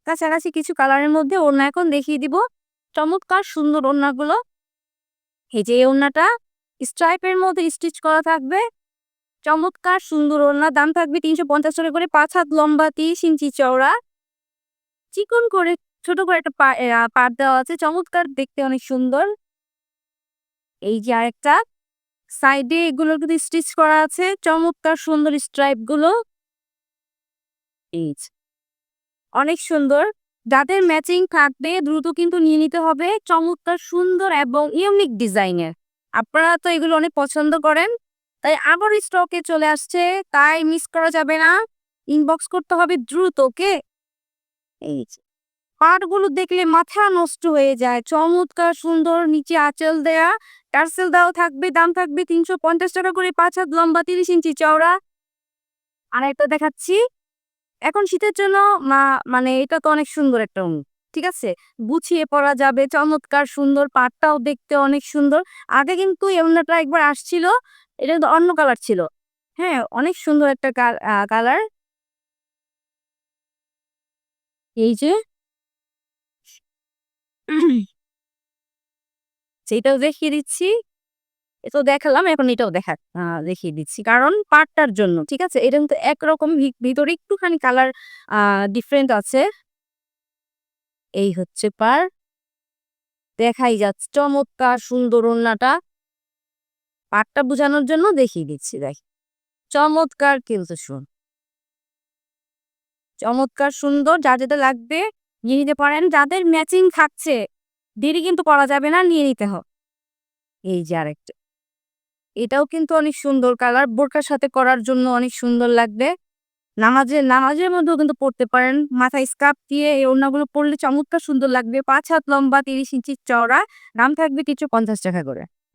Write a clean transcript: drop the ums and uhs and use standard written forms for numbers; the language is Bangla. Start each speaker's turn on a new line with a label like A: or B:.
A: কাছাকাছি কিছু কালারের মধ্যে ওড়না এখন দেখিয়ে দিব। চমৎকার সুন্দর ওড়নাগুলো। এই যে এই ওড়নাটা স্ট্রাইপের মধ্যে স্টিচ করা থাকবে। চমৎকার সুন্দর ওড়না। দাম থাকবে ৩৫০ টাকা করে। ৫ হাত লম্বা, ৩০ ইঞ্চি চওড়া। চিকন করে ছোট করে একটা পাড় দেওয়া আছে। চমৎকার, দেখতে অনেক সুন্দর। এই যে আরেকটা সাইডে এগুলো কিন্তু স্টিচ করা আছে। চমৎকার সুন্দর স্ট্রাইপ গুলো। এই যে অনেক সুন্দর। যাদের ম্যাচিং থাকবে দ্রুত কিন্তু নিয়ে নিতে হবে। চমৎকার সুন্দর এবং ইউনিক ডিজাইনের। আপনারা তো এগুলো অনেক পছন্দ করেন, তাই আবার স্টকে চলে আসছে, তাই মিস করা যাবে না। ইনবক্স করতে হবে দ্রুত। ওকে, এই যে পাটগুলো দেখলে মাথা নষ্ট হয়ে যায়। চমৎকার সুন্দর, নিচে আঁচল দেয়া, টার্সেল দেওয়া থাকবে। দাম থাকবে ৩৫০ টাকা করে। ৫ হাত লম্বা, ৩০ ইঞ্চি চওড়া। আর একটা দেখাচ্ছি এখন শীতের জন্য। মানে এটা তো অনেক সুন্দর একটা ঠিক আছে, গুছিয়ে পরা যাবে। চমৎকার সুন্দর, পাটটাও দেখতে অনেক সুন্দর। আগে কিন্তু এই ওড়নাটা একবার আসছিল, এটা কিন্তু অন্য কালার ছিল। হ্যাঁ, অনেক সুন্দর একটা কালার। এই যে সেটাও দেখিয়ে দিচ্ছি। এটাও দেখালাম, এখন এটাও দেখিয়ে দিচ্ছি, কারণ পাটটার জন্য। ঠিক আছে, এটা কিন্তু একরকম, ভিতরে একটুখানি কালার ডিফারেন্ট আছে। এই হচ্ছে পার, দেখাই যাচ্ছে। চমৎকার সুন্দর ওড়নাটা। পাটটা বোঝানোর জন্য দেখিয়ে দিচ্ছি। দেখ, চমৎকার কিন্তু চমৎকার সুন্দর। যার যেটা লাগবে নিয়ে নিতে পারেন। যাদের ম্যাচিং থাকছে দেরি কিন্তু করা যাবে না, নিয়ে নিতে হবে। এই যে আরেকটা, এটাও কিন্তু অনেক সুন্দর কালার। বোরকার সাথে করার জন্য অনেক সুন্দর লাগবে। নামাজের মধ্যেও কিন্তু পড়তে পারেন। মাথায় স্কার্ফ দিয়ে এই ওড়নাগুলো পরলে চমৎকার সুন্দর লাগবে। ৫ হাত লম্বা, ৩০ ইঞ্চি চওড়া। দাম থাকবে ৩৫০ টাকা করে।